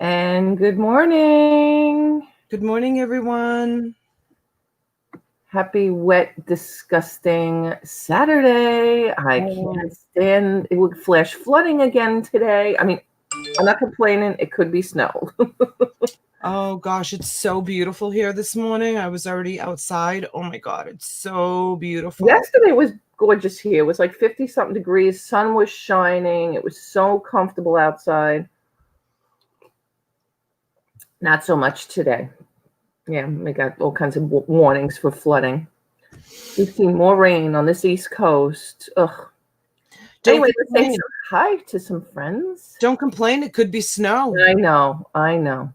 And good morning. Good morning, everyone. Happy, wet, disgusting Saturday. I can't stand it. Would flash flooding again today. I mean, I'm not complaining. It could be snow. Oh gosh, it's so beautiful here this morning. I was already outside. Oh my God, it's so beautiful. Yesterday was gorgeous here. It was like 50 something degrees. Sun was shining. It was so comfortable outside. Not so much today. Yeah, we got all kinds of warnings for flooding. We've seen more rain on this East Coast. Ugh. Anyway, let's say hi to some friends. Don't complain. It could be snow. I know.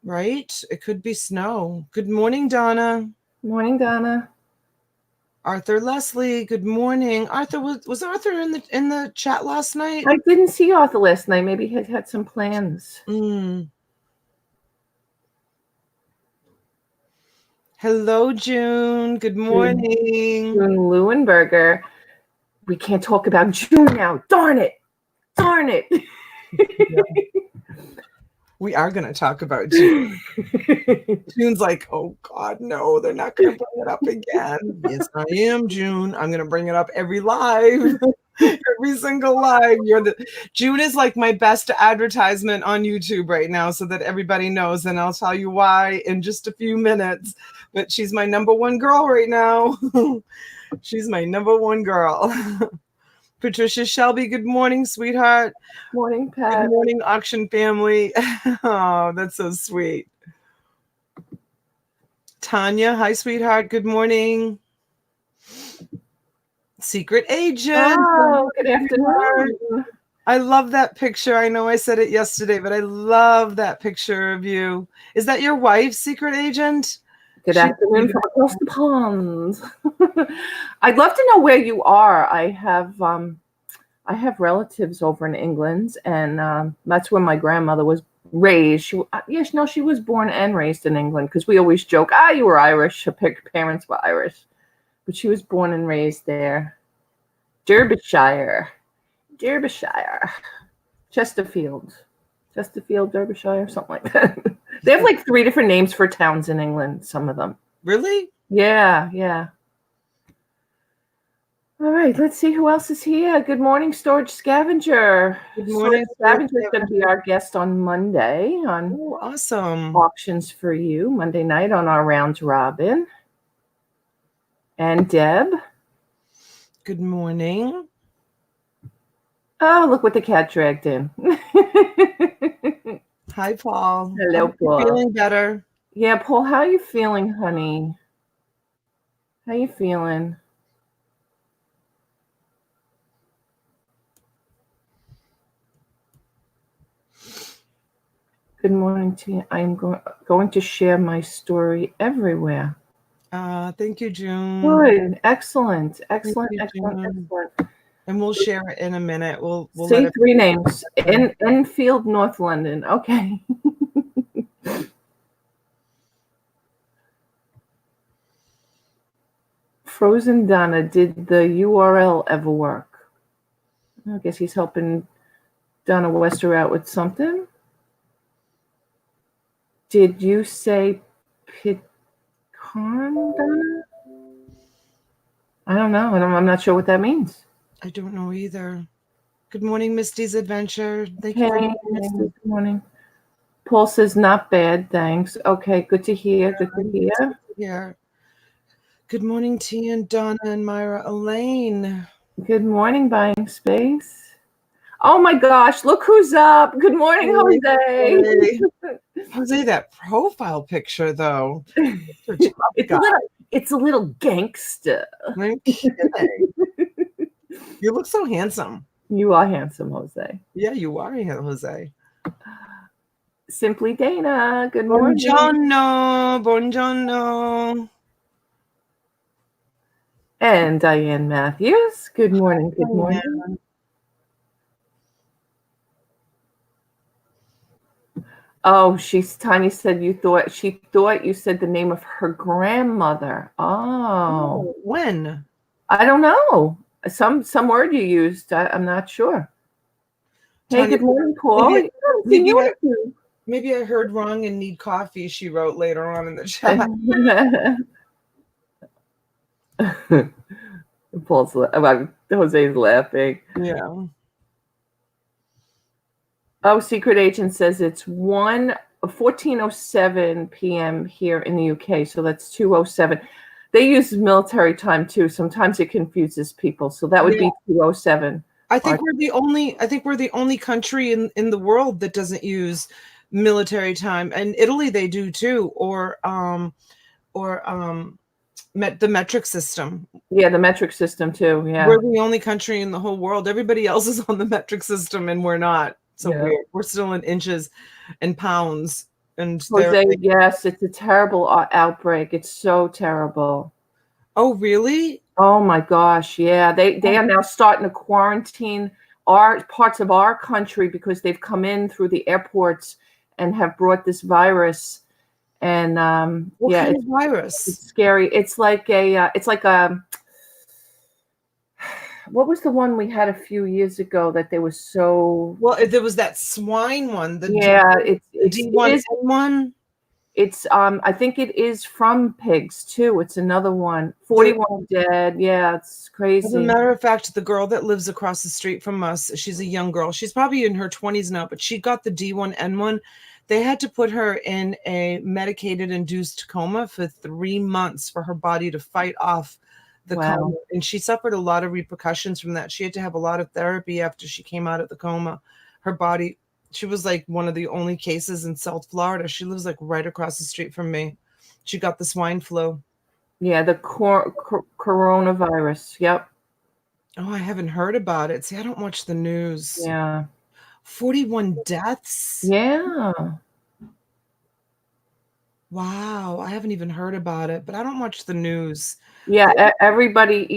Right? It could be snow. Good morning, Donna. Morning, Donna. Arthur Leslie, good morning. Arthur, was Arthur in the chat last night? I didn't see Arthur last night. Maybe he had some plans. Hello, June. Good morning. June Leuenberger. We can't talk about June now. Darn it. Yeah. We are going to talk about June. June's like, oh God, no, they're not going to bring it up again. Yes, I am, June. I'm going to bring it up every live, every single live. June is like my best advertisement on YouTube right now so that everybody knows. And I'll tell you why in just a few minutes. But she's my number one girl right now. She's my number one girl. Patricia Shelby, good morning, sweetheart. Morning, Pat. Good morning, auction family. Oh, that's so sweet. Tanya, hi, sweetheart. Good morning. Secret Agent. Oh, good afternoon. I love that picture. I know I said it yesterday, but I love that picture of you. Is that your wife, Secret Agent? Good afternoon from across the pond. I'd love to know where you are. I have relatives over in England, and that's where my grandmother was raised. She was born and raised in England because we always joke, you were Irish. Her parents were Irish, but she was born and raised there. Derbyshire, Chesterfield, Derbyshire, something like that. They have like 3 different names for towns in England, some of them. Really? Yeah. All right, let's see who else is here. Good morning, Storage Scavenger. Good morning. Storage Scavenger is going to be our guest on Monday on awesome Auctions for You, Monday night on our Round Robin. And Deb. Good morning. Oh, look what the cat dragged in. Hi, Paul. Hello, Paul. Feeling better? Yeah, Paul, how are you feeling, honey? How you feeling? Good morning to you. I'm going to share my story everywhere. Thank you, June. Good. Excellent. And we'll share it in a minute. We'll say 3 names. Enfield, North London. Okay. Frozen Donna, did the URL ever work? I guess he's helping Donna Wester out with something. Did you say Pitcairn, Donna? I don't know. I'm not sure what that means. I don't know either. Good morning, Misty's Adventure. Thank you. Misty, good morning. Paul says, not bad, thanks. Okay, good to hear. Yeah. Good morning, Tia and Donna and Myra Elaine. Good morning, Buying Space. Oh my gosh, look who's up. Good morning, Jose. Jose, that profile picture, though. It's a little gangster. I'm kidding. You look so handsome. You are handsome, Jose. Yeah, you are, Jose. Simply Dana, good morning. Buongiorno. And Diane Matthews, good morning. Good morning. Oh, Tiny said she thought you said the name of her grandmother. Oh. When? I don't know. Some word you used. I'm not sure. Hey, good morning, Paul. Maybe I heard wrong and need coffee, she wrote later on in the chat. Jose's laughing. Yeah. Oh, Secret Agent says it's 14:07 p.m. here in the UK, so that's 2:07. They use military time too. Sometimes it confuses people, so that would be 2:07. I think we're the only country in the world that doesn't use military time. And Italy they do too, or the metric system. Yeah, the metric system too. Yeah. We're the only country in the whole world. Everybody else is on the metric system and we're not. So we're still in inches and pounds. And Jose, yes, it's a terrible outbreak. It's so terrible. Oh, really? Oh my gosh, yeah. They are now starting to quarantine parts of our country because they've come in through the airports and have brought this virus. And what kind of virus? It's scary. It's like a what was the one we had a few years ago that they were so there was that swine one. It's D1N1. It's I think it is from pigs too. It's another one. 41 dead. Yeah, it's crazy. As a matter of fact, the girl that lives across the street from us, she's a young girl. She's probably in her 20s now, but she got the D1N1. They had to put her in a medicated induced coma for 3 months for her body to fight off the coma. And she suffered a lot of repercussions from that. She had to have a lot of therapy after she came out of the coma. Her body, she was like one of the only cases in South Florida. She lives like right across the street from me. She got the swine flu. Yeah, the coronavirus. Yep. Oh, I haven't heard about it. See, I don't watch the news. Yeah. 41 deaths? Yeah. Wow, I haven't even heard about it, but I don't watch the news. Yeah, everybody,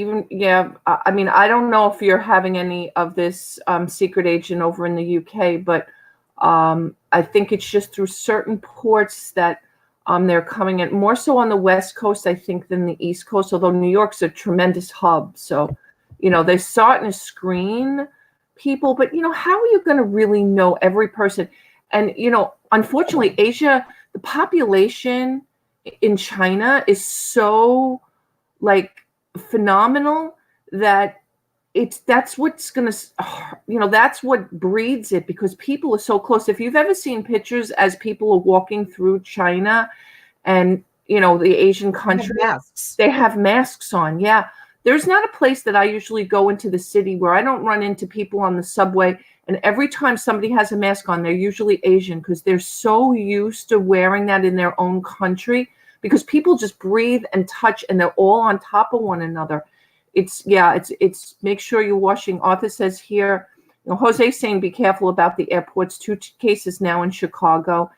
I mean, I don't know if you're having any of this secret agent over in the UK, but I think it's just through certain ports that they're coming in, more so on the West Coast, I think, than the East Coast, although New York's a tremendous hub. So, they're starting to screen people, but, how are you going to really know every person? And, unfortunately, Asia, the population in China is so phenomenal that that's what's going to, that's what breeds it, because people are so close. If you've ever seen pictures as people are walking through China and, the Asian countries, they have masks on. Yeah. There's not a place that I usually go into the city where I don't run into people on the subway. And every time somebody has a mask on, they're usually Asian, because they're so used to wearing that in their own country, because people just breathe and touch and they're all on top of one another. It's make sure you're washing. Arthur says here, Jose's saying be careful about the airports, 2 cases now in Chicago.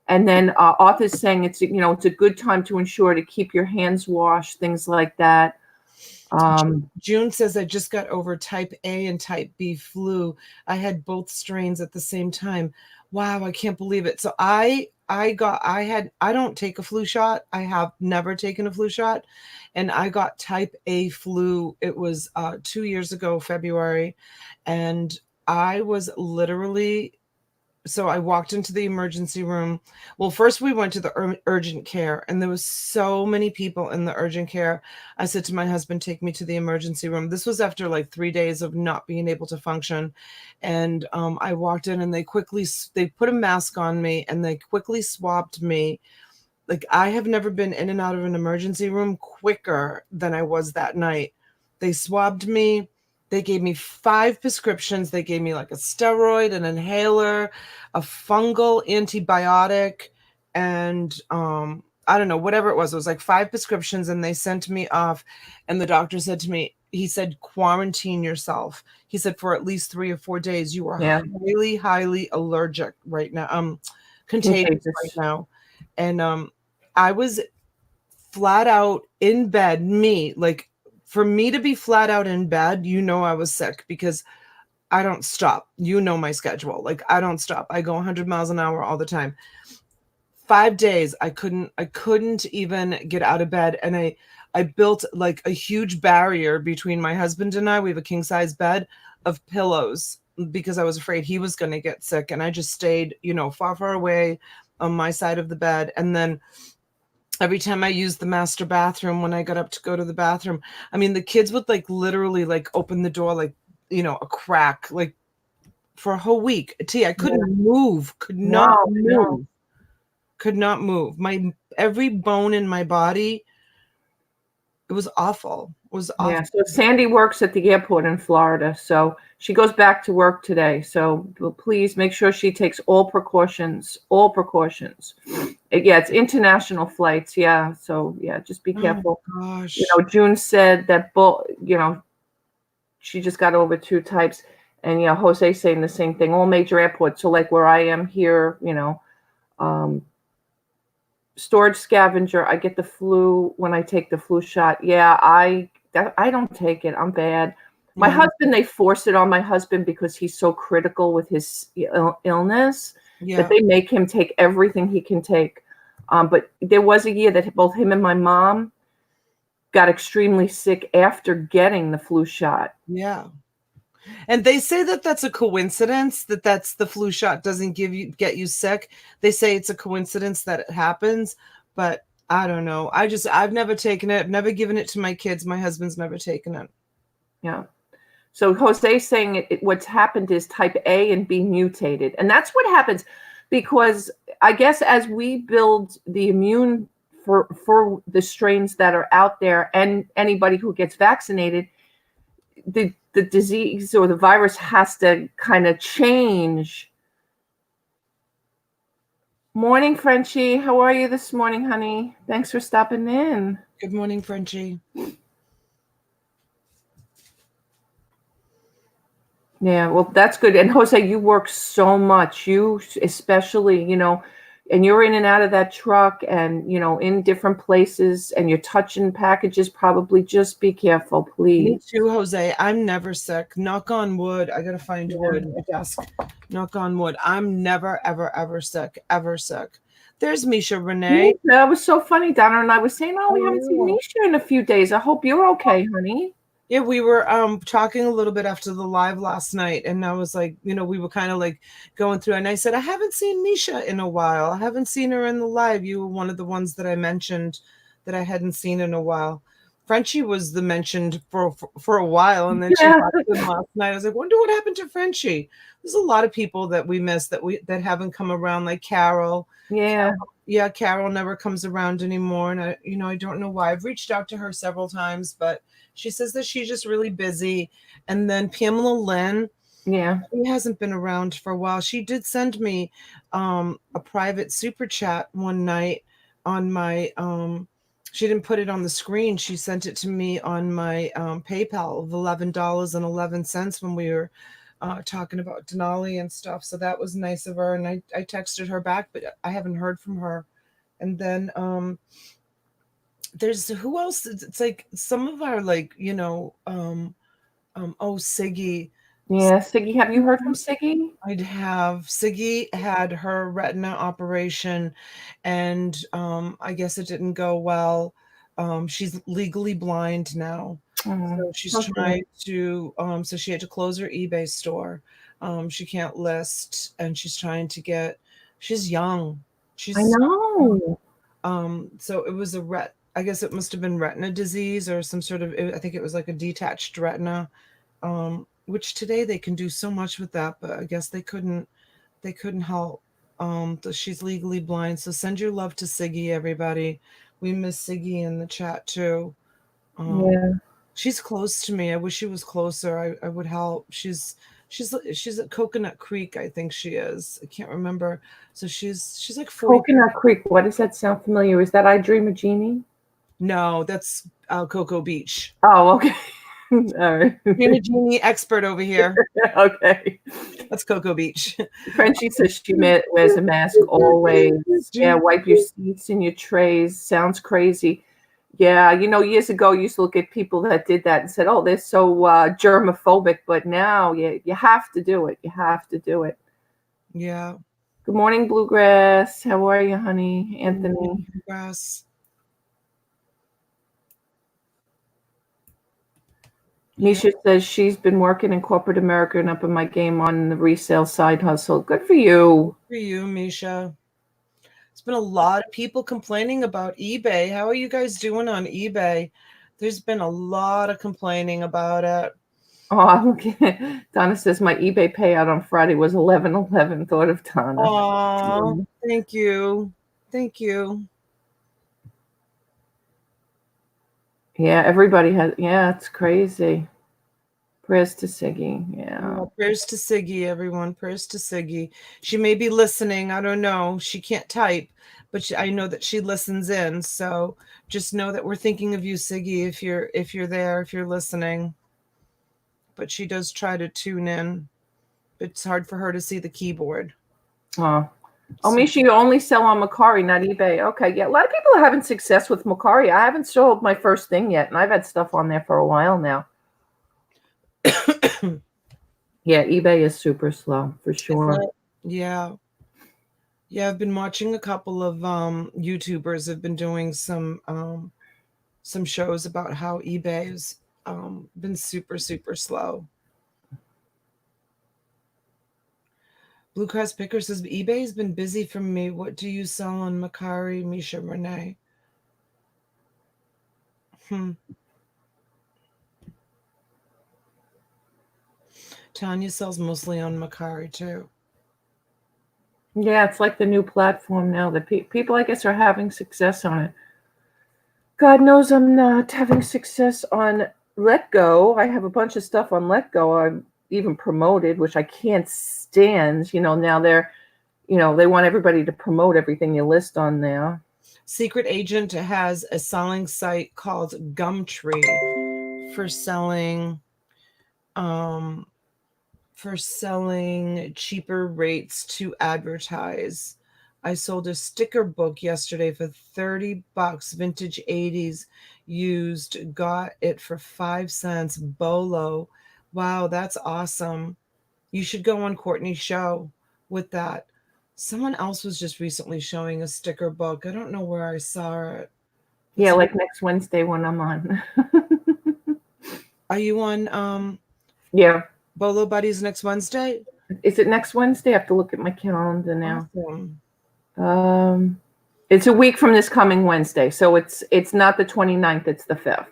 And then Arthur's saying it's a good time to ensure to keep your hands washed, things like that. June says, I just got over type A and type B flu. I had both strains at the same time. Wow, I can't believe it. So I don't take a flu shot. I have never taken a flu shot. And I got type A flu. It was 2 years ago, February. And I was literally, so I walked into the emergency room. Well, first we went to the urgent care, and there was so many people in the urgent care. I said to my husband, take me to the emergency room. This was after like 3 days of not being able to function. And I walked in, and they put a mask on me, and they quickly swabbed me. Like, I have never been in and out of an emergency room quicker than I was that night. They swabbed me. They gave me 5 prescriptions. They gave me like a steroid, an inhaler, a fungal antibiotic, and I don't know, whatever it was. It was like 5 prescriptions, and they sent me off. And the doctor said to me, he said, quarantine yourself. He said, for at least 3 or 4 days, you are highly, highly allergic right now, contagious right now. And I was flat out in bed, for me to be flat out in bed, I was sick, because I don't stop. My schedule. Like, I don't stop. I go 100 miles an hour all the time. 5 days, I couldn't even get out of bed. And I built like a huge barrier between my husband and I. We have a king size bed of pillows. because I was afraid he was going to get sick. And I just stayed, far, far away on my side of the bed. And then every time I used the master bathroom, when I got up to go to the bathroom, I mean, the kids would like literally like open the door, like, a crack, like for a whole week. I couldn't move, could not move, could not move. Every bone in my body, it was awful. It was awful. Yeah, so Sandy works at the airport in Florida, so she goes back to work today. So please make sure she takes all precautions. All precautions. Yeah, it's international flights. Yeah, so yeah, just be careful. Oh, gosh. June said that she just got over 2 types, and Jose saying the same thing. All major airports. So like where I am here, storage scavenger. I get the flu when I take the flu shot. Yeah, I don't take it. I'm bad. My husband, they force it on my husband because he's so critical with his illness that they make him take everything he can take. But there was a year that both him and my mom got extremely sick after getting the flu shot. Yeah. And they say that that's a coincidence, that's the flu shot doesn't get you sick. They say it's a coincidence that it happens, but I don't know. I've never taken it. I've never given it to my kids. My husband's never taken it. Yeah. So Jose's saying what's happened is type A and B mutated. And that's what happens because I guess as we build the immune for the strains that are out there and anybody who gets vaccinated, the disease or the virus has to kind of change. Morning, Frenchie. How are you this morning, honey? Thanks for stopping in. Good morning, Frenchie. Yeah, well, that's good. And Jose, you work so much. You especially, and you're in and out of that truck and, in different places and you're touching packages. Probably just be careful, please. Me too, Jose. I'm never sick. Knock on wood. I got to find wood in my desk. Knock on wood. I'm never, ever, ever sick. Ever sick. There's Misha Renee. That was so funny. Donna and I was saying, we haven't seen Misha in a few days. I hope you're okay, honey. Yeah, we were talking a little bit after the live last night, and I was like, we were kind of like going through, and I said, I haven't seen Misha in a while. I haven't seen her in the live. You were one of the ones that I mentioned that I hadn't seen in a while. Frenchie was the mentioned for a while, and then she talked to them last night. I was like, wonder what happened to Frenchie. There's a lot of people that we missed that haven't come around, like Carol. Yeah. Carol never comes around anymore, and I don't know why. I've reached out to her several times, but she says that she's just really busy. And then Pamela Lynn, she hasn't been around for a while. She did send me a private super chat one night on my she didn't put it on the screen. She sent it to me on my PayPal of $11.11 when we were talking about Denali and stuff. So that was nice of her. And I texted her back, but I haven't heard from her. And then there's who else? It's like some of our Siggy. Yeah, Siggy. Have you heard from Siggy? I'd have. Siggy had her retina operation, and I guess it didn't go well. She's legally blind now. So she's trying to so she had to close her eBay store. She can't list, and she's trying to get, she's young. I know. So it was I guess it must have been retina disease or some sort of, I think it was like a detached retina, which today they can do so much with that, but I guess they couldn't help. She's legally blind. So send your love to Siggy, everybody. We miss Siggy in the chat too. She's close to me. I wish she was closer. I would help. She's at Coconut Creek, I think she is. I can't remember. So she's like 40. Coconut Creek. What does that sound familiar? Is that I Dream of Jeannie? No, that's Cocoa Beach. Oh, okay. All right. Dream of Jeannie expert over here. Okay. That's Cocoa Beach. Frenchie says she wears a mask always. Yeah, wipe your seats and your trays. Sounds crazy. Yeah, years ago, you used to look at people that did that and said, oh, they're so germophobic. But now you have to do it. You have to do it. Yeah. Good morning, Bluegrass. How are you, honey? Anthony. Bluegrass. Misha says she's been working in corporate America and upping my game on the resale side hustle. Good for you. For you, Misha. There's been a lot of people complaining about eBay. How are you guys doing on eBay? There's been a lot of complaining about it. Oh, okay. Donna says my eBay payout on Friday was 11/11. Thought of Donna. Oh, thank you. Thank you. Yeah, everybody has. Yeah, it's crazy. Prayers to Siggy. Yeah. Oh, prayers to Siggy, everyone. Prayers to Siggy. She may be listening. I don't know. She can't type, but I know that she listens in. So just know that we're thinking of you, Siggy, if you're there, if you're listening. But she does try to tune in. It's hard for her to see the keyboard. Oh, Misha, you only sell on Macari, not eBay. Okay, yeah. A lot of people are having success with Macari. I haven't sold my first thing yet, and I've had stuff on there for a while now. Yeah, eBay is super slow for sure. Yeah. Yeah, I've been watching a couple of YouTubers have been doing some shows about how eBay's been super, super slow. Blue Cross Picker says eBay's been busy for me. What do you sell on Macari, Misha, Renee? Tanya sells mostly on Macari too. Yeah, it's like the new platform now that people, I guess, are having success on it. God knows I'm not having success on Let Go. I have a bunch of stuff on Let Go I've even promoted, which I can't stand. Now they want everybody to promote everything you list on there. Secret Agent has a selling site called Gumtree for selling cheaper rates to advertise. I sold a sticker book yesterday for $30, vintage 80s used, got it for 5 cents, Bolo. Wow, that's awesome. You should go on Courtney's show with that. Someone else was just recently showing a sticker book. I don't know where I saw it. Yeah, like next Wednesday when I'm on. Are you on Yeah. Bolo Buddies next Wednesday? Is it next Wednesday? I have to look at my calendar now. Awesome. It's a week from this coming Wednesday, so it's not the 29th, it's the 5th.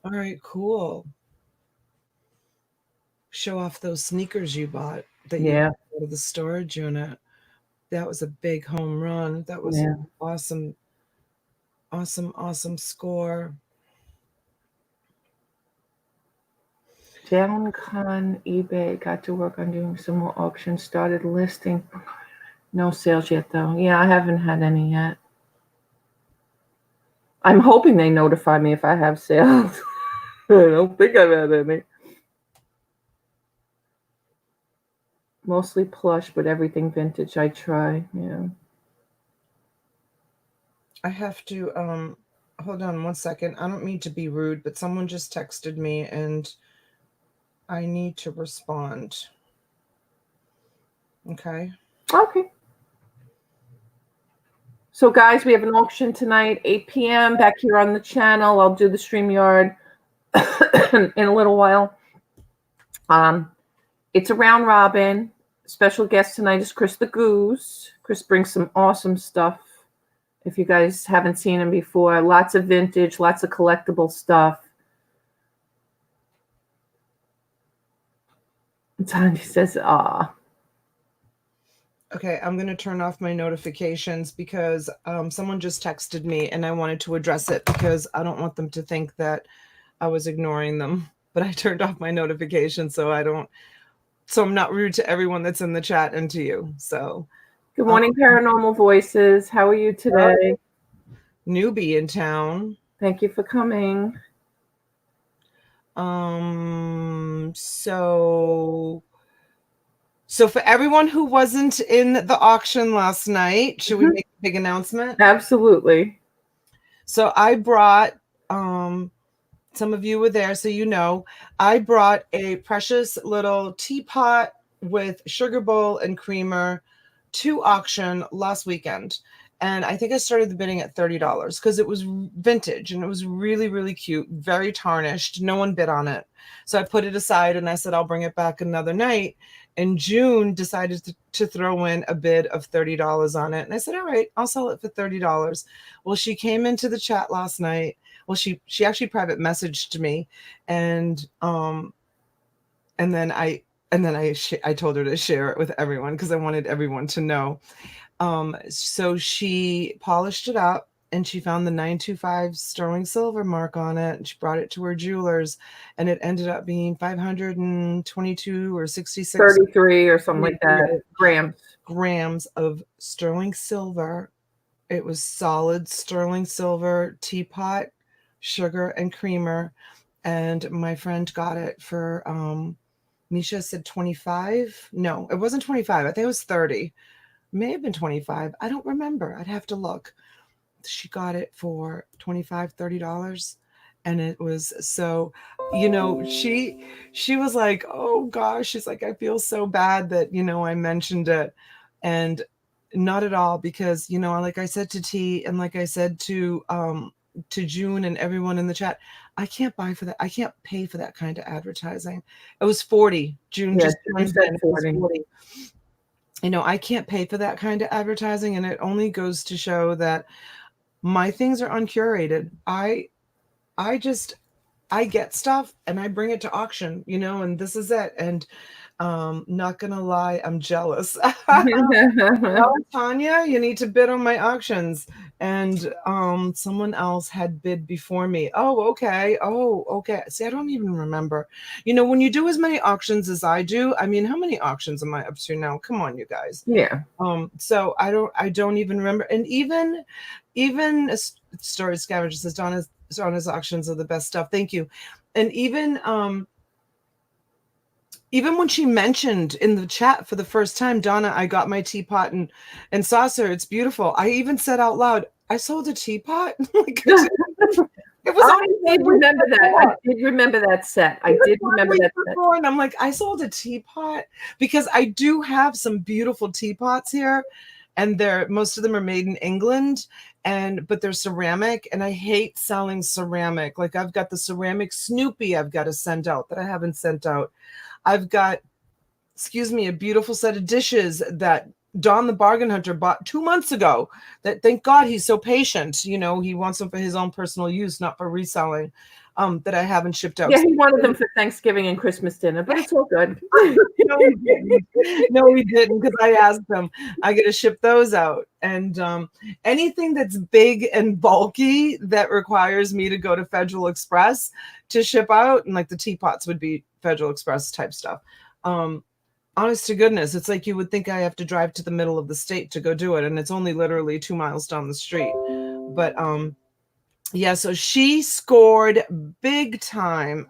All right, cool. Show off those sneakers you bought that you got out of the storage unit. That was a big home run. That was an awesome score. DownCon eBay, got to work on doing some more auctions, started listing. No sales yet, though. Yeah, I haven't had any yet. I'm hoping they notify me if I have sales. I don't think I've had any. Mostly plush, but everything vintage I try. Yeah. I have to hold on one second. I don't mean to be rude, but someone just texted me and I need to respond. Okay. So, guys, we have an auction tonight, 8 p.m. back here on the channel. I'll do the StreamYard in a little while. It's a round robin. Special guest tonight is Chris the Goose. Chris brings some awesome stuff. If you guys haven't seen him before, lots of vintage, lots of collectible stuff. Tanya says, "Ah." Okay, I'm going to turn off my notifications because someone just texted me and I wanted to address it because I don't want them to think that I was ignoring them. But I turned off my notifications so I'm not rude to everyone that's in the chat and to you. So, good morning, Paranormal Voices. How are you today? Newbie in town. Thank you for coming. So for everyone who wasn't in the auction last night, should we make a big announcement? Absolutely. So I brought, some of you were there, so you know, I brought a precious little teapot with sugar bowl and creamer to auction last weekend. And I think I started the bidding at $30 because it was vintage and it was really, really cute, very tarnished. No one bid on it. So I put it aside and I said, I'll bring it back another night. And June decided to throw in a bid of $30 on it. And I said, all right, I'll sell it for $30. Well, she came into the chat last night. Well, she actually private messaged me, and then I told her to share it with everyone because I wanted everyone to know. So she polished it up and she found the 925 sterling silver mark on it, and she brought it to her jewelers, and it ended up being 522 or 66 33 or something like that grams of sterling silver. It was solid sterling silver, teapot, sugar, and creamer. And my friend got it for Misha said 25. No, it wasn't 25. I think it was 30. May have been 25. I don't remember. I'd have to look. She got it for $25, $30. And it was so, she was like, oh gosh, she's like, I feel so bad that, I mentioned it. And not at all, because, like I said to T, and like I said to June and everyone in the chat, I can't buy for that. I can't pay for that kind of advertising. It was 40. June just said 40. I can't pay for that kind of advertising, and it only goes to show that my things are uncurated. I get stuff and I bring it to auction, and this is it. And not gonna lie, I'm jealous. Well, Tanya, you need to bid on my auctions. And someone else had bid before me. Oh, okay. See, I don't even remember. When you do as many auctions as I do, I mean, how many auctions am I up to now? Come on, you guys. Yeah. So I don't even remember. And even a Story Scavenger says Donna's auctions are the best stuff. Thank you. And even when she mentioned in the chat for the first time, Donna, I got my teapot and saucer. It's beautiful. I even said out loud, I sold a teapot. It was. I did remember that. I did remember that set. I did remember that set. And I'm like, I sold a teapot because I do have some beautiful teapots here, and most of them are made in England, but they're ceramic, and I hate selling ceramic. Like, I've got the ceramic Snoopy I've got to send out that I haven't sent out. I've got, a beautiful set of dishes that Don the Bargain Hunter bought 2 months ago. That, thank God, he's so patient. He wants them for his own personal use, not for reselling. That I haven't shipped out. Yeah, he wanted them for Thanksgiving and Christmas dinner, but it's all good. No, he didn't, because I asked him. I got to ship those out. And anything that's big and bulky that requires me to go to Federal Express to ship out, and like the teapots would be Federal Express type stuff. Honest to goodness, it's like you would think I have to drive to the middle of the state to go do it, and it's only literally 2 miles down the street. But yeah, so she scored big time.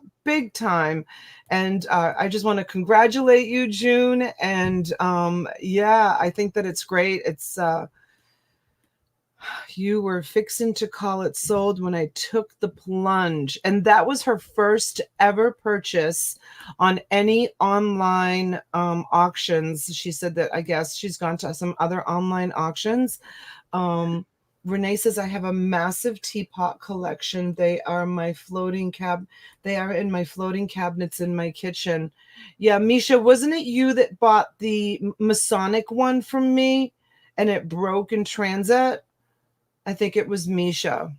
And I just want to congratulate you, June. And yeah, I think that it's great. It's you were fixing to call it sold when I took the plunge. And that was her first ever purchase on any online auctions. She said that, I guess she's gone to some other online auctions. Renee says, I have a massive teapot collection. They are my They are in my floating cabinets in my kitchen. Yeah, Misha, wasn't it you that bought the Masonic one from me and it broke in transit? I think it was Misha.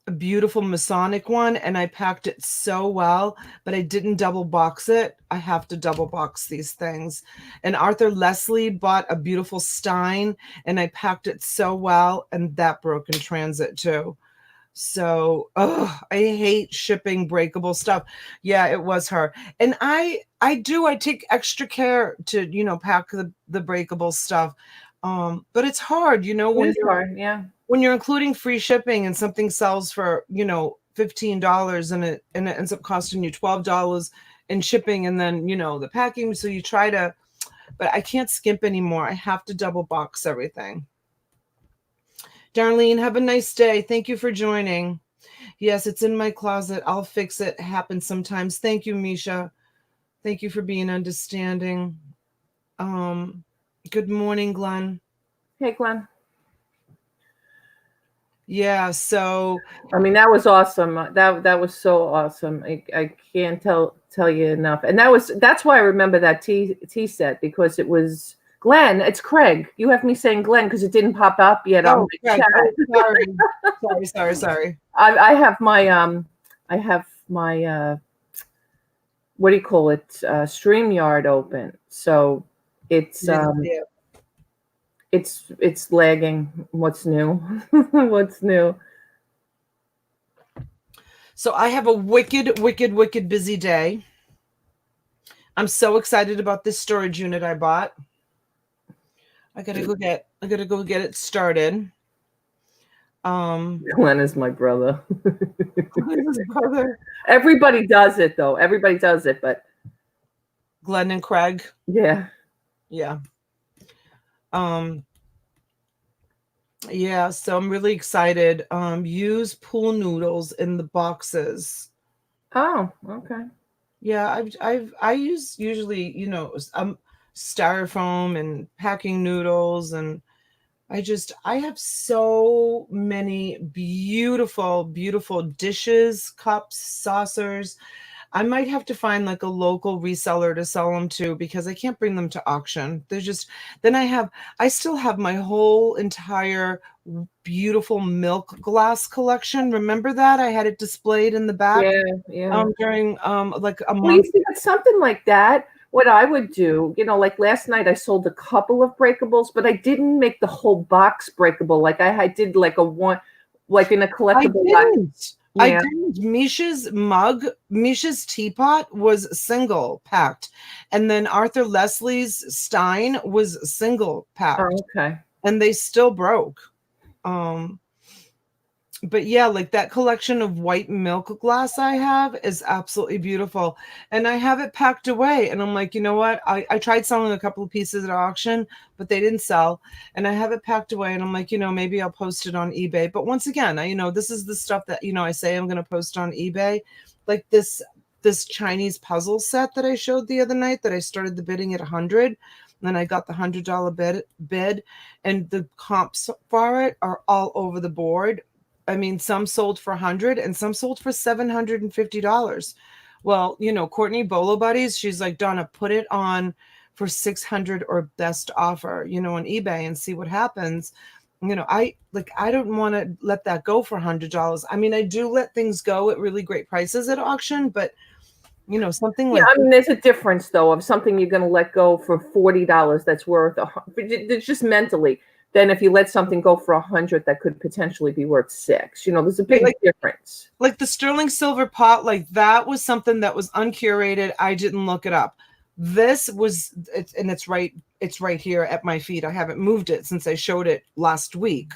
A beautiful Masonic one, and I packed it so well, but I didn't double box it. I have to double box these things. And Arthur Leslie bought a beautiful Stein, and I packed it so well, and that broke in transit too. So I hate shipping breakable stuff. Yeah, it was her. And I take extra care to pack the breakable stuff. But it's hard, when you're including free shipping and something sells for, $15 and it ends up costing you $12 in shipping and then, the packing. So you try to, but I can't skimp anymore. I have to double box everything. Darlene, have a nice day. Thank you for joining. Yes, it's in my closet. I'll fix it. It happens sometimes. Thank you, Misha. Thank you for being understanding. Good morning, Glenn. Hey, Glenn. Yeah, so I mean, that was awesome. That was so awesome. I can't tell you enough. And that's why I remember that tea set, because it was Glenn. It's Craig. You have me saying Glenn because it didn't pop up yet on oh, my Greg, chat. oh, sorry. I have my what do you call it? StreamYard open. So it's Didn't see it. it's lagging. What's new? What's new? So I have a wicked busy day. I'm so excited about this storage unit I bought. I gotta go get it started. Glenn is my brother. His brother, Everybody does it though. Everybody does it, but Glenn and Craig. yeah. Yeah. Yeah, so I'm really excited. Use pool noodles in the boxes. Oh, okay. Yeah, I use usually, styrofoam and packing noodles, and I have so many beautiful dishes, cups, saucers. I might have to find like a local reseller to sell them to because I can't bring them to auction. Then I still have my whole entire beautiful milk glass collection. Remember that? I had it displayed in the back Yeah. during like a Well, you month. see, with something like that, what I would do, like last night, I sold a couple of breakables, but I didn't make the whole box breakable. Like I did like a one, like in a I collectible. didn't. I Yeah. didn't. Misha's teapot was single packed. And then Arthur Leslie's Stein was single packed. Oh, okay. And they still broke. But yeah, like that collection of white milk glass I have is absolutely beautiful. And I have it packed away. And I'm like, you know what? I tried selling a couple of pieces at auction, but they didn't sell. And I have it packed away. And I'm like, maybe I'll post it on eBay. But once again, this is the stuff that, I say I'm going to post on eBay. Like this Chinese puzzle set that I showed the other night that I started the bidding at 100. And then I got the $100 bid, and the comps for it are all over the board. I mean, some sold for 100 and some sold for $750. Well, Courtney Bolo Buddies, she's like, Donna, put it on for 600 or best offer, on eBay and see what happens. I don't want to let that go for $100. I mean, I do let things go at really great prices at auction, but something like I mean, there's a difference though of something you're going to let go for $40 that's worth it's just mentally. Then if you let something go for 100 that could potentially be worth $6, there's a big difference. Like the sterling silver pot, like that was something that was uncurated. I didn't look it up. This was it's right here at my feet. I haven't moved it since I showed it last week.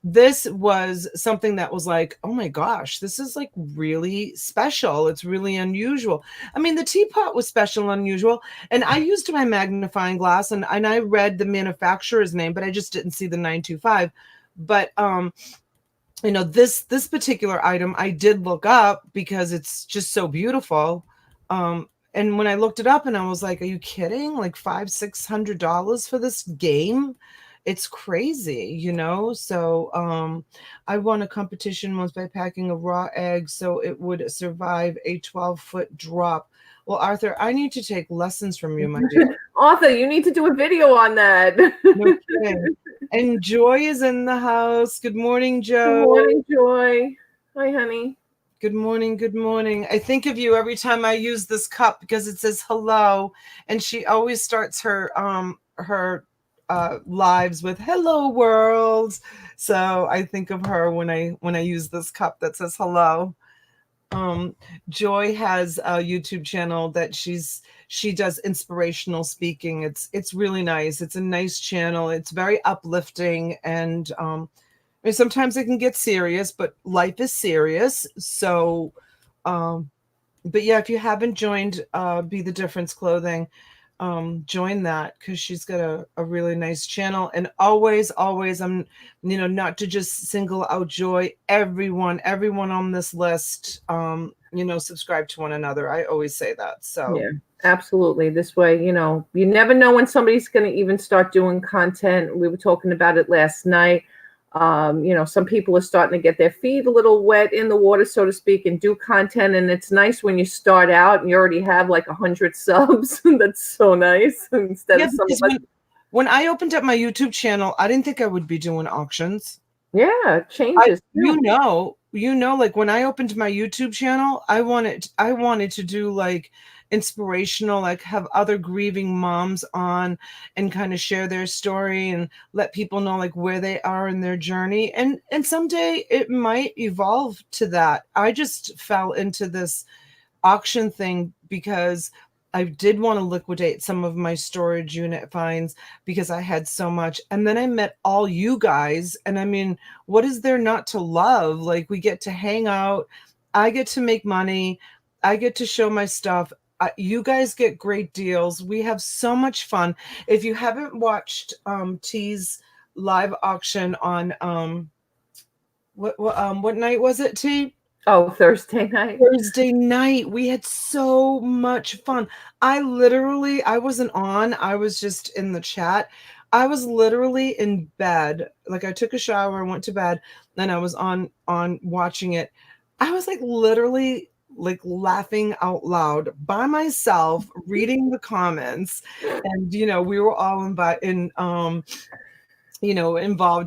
This was something that was like, oh my gosh, this is like really special. It's really unusual. I mean, the teapot was special and unusual. And I used my magnifying glass and I read the manufacturer's name, but I just didn't see the 925. But this particular item I did look up because it's just so beautiful. And when I looked it up and I was like, are you kidding? Like $500-$600 for this game? It's crazy, So I won a competition once by packing a raw egg so it would survive a 12-foot drop. Well, Arthur, I need to take lessons from you, my dear. Arthur, you need to do a video on that. No kidding. And Joy is in the house. Good morning, Joe. Good morning, Joy. Hi, honey. Good morning. Good morning. I think of you every time I use this cup because it says hello, and she always starts her lives with hello world. So I think of her when I use this cup that says hello. Joy has a YouTube channel that she does inspirational speaking. It's really nice. It's a nice channel. It's very uplifting, and sometimes it can get serious, but life is serious. So but yeah, if you haven't joined Be the Difference Clothing, join that because she's got a really nice channel. And always I'm not to just single out Joy, everyone on this list subscribe to one another. I always say that. So yeah, absolutely. This way, you never know when somebody's going to even start doing content. We were talking about it last night. Some people are starting to get their feet a little wet in the water, so to speak, and do content. And it's nice when you start out and you already have like 100 subs. That's so nice. Instead of some of us. When I opened up my YouTube channel, I didn't think I would be doing auctions. Yeah, it changes. Like when I opened my YouTube channel, I wanted to do like inspirational, like have other grieving moms on and kind of share their story and let people know like where they are in their journey. And someday it might evolve to that. I just fell into this auction thing because I did want to liquidate some of my storage unit finds because I had so much. And then I met all you guys. And I mean, what is there not to love? Like, we get to hang out. I get to make money. I get to show my stuff. You guys get great deals. We have so much fun. If you haven't watched T's live auction on what night was it, T? Oh, Thursday night. Thursday night. We had so much fun. I wasn't on. I was just in the chat. I was literally in bed. Like, I took a shower, went to bed, then I was on watching it. I was like literally like laughing out loud by myself, reading the comments, and we were all involved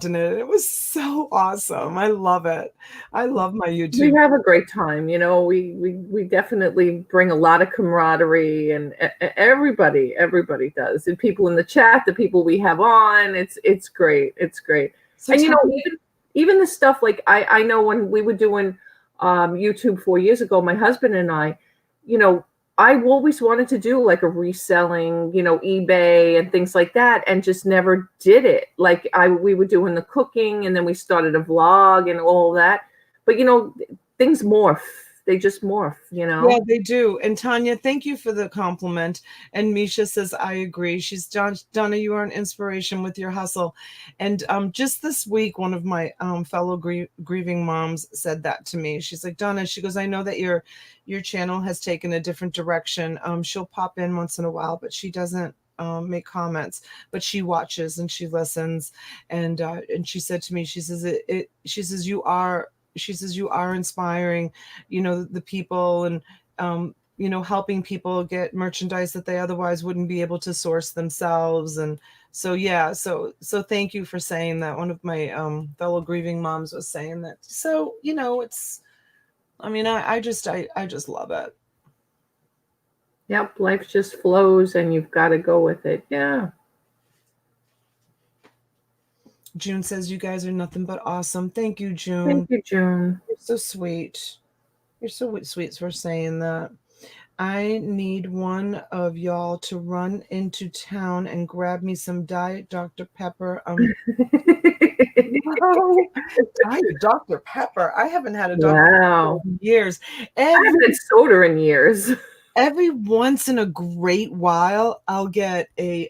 in it. It was so awesome. I love it. I love my YouTube. We have a great time. We definitely bring a lot of camaraderie, and everybody does. The people in the chat, the people we have on, it's great. It's great. So, and even the stuff like I know when we were doing YouTube 4 years ago, my husband and I always wanted to do like a reselling, eBay and things like that, and just never did it. Like we were doing the cooking, and then we started a vlog and all that. But things morph. They just morph, Yeah, they do. And Tanya, thank you for the compliment. And Misha says, I agree. She's Donna, you are an inspiration with your hustle. And just this week, one of my fellow grieving moms said that to me. She's like, Donna, she goes, I know that your channel has taken a different direction. She'll pop in once in a while, but she doesn't make comments, but she watches and she listens. And she said to me, she says you are inspiring, the people, and helping people get merchandise that they otherwise wouldn't be able to source themselves. And so so thank you for saying that. One of my fellow grieving moms was saying that. So I just love it. Yep, life just flows and you've got to go with it. Yeah. June says, you guys are nothing but awesome. Thank you, June. Thank you, June. You're so sweet. You're so sweet for saying that. I need one of y'all to run into town and grab me some Diet Dr. Pepper. Diet Dr. Pepper. I haven't had a Dr. Pepper in years. I haven't had soda in years. Every once in a great while, I'll get a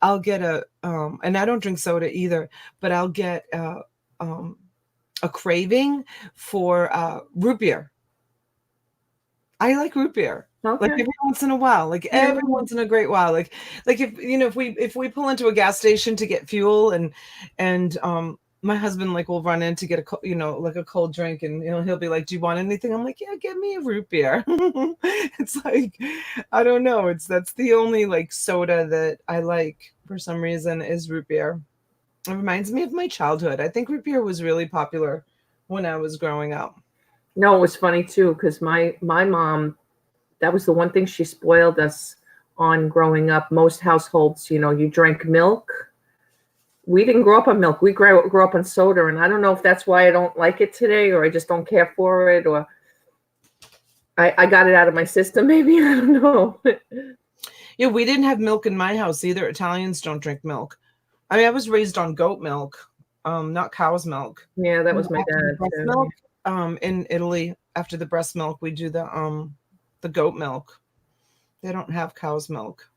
and I don't drink soda either, but I'll get a craving for root beer. I like root beer. Okay. Like every once in a while, like every once in a great while, like if we pull into a gas station to get fuel, and my husband will run in to get a cold drink, and he'll be like, do you want anything? I'm like, yeah, get me a root beer. It's like, I don't know, that's the only soda that I like for some reason is root beer. It reminds me of my childhood. I think root beer was really popular when I was growing up. No, it was funny too, because my mom, that was the one thing she spoiled us on growing up. Most households, you drank milk. We didn't grow up on milk. We grew up on soda, and I don't know if that's why I don't like it today, or I just don't care for it, or I got it out of my system. Maybe, I don't know. Yeah, we didn't have milk in my house either. Italians don't drink milk. I mean, I was raised on goat milk, not cow's milk. Yeah, that was my dad too. Milk, in Italy, after the breast milk, we do the goat milk. They don't have cow's milk.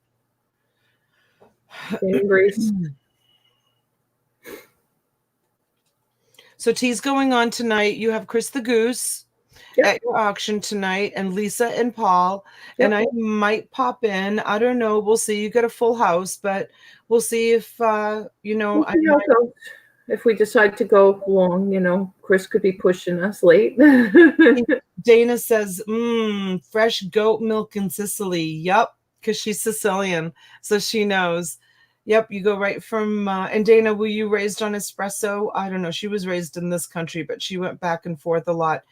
So T's going on tonight. You have Chris the Goose at your auction tonight, and Lisa and Paul. Yep. And I might pop in. I don't know. We'll see. You got a full house, but we'll see if if we decide to go long, Chris could be pushing us late. Dana says, fresh goat milk in Sicily. Yup, because she's Sicilian, so she knows. Yep, you go right from, and Dana, were you raised on espresso? I don't know. She was raised in this country, but she went back and forth a lot.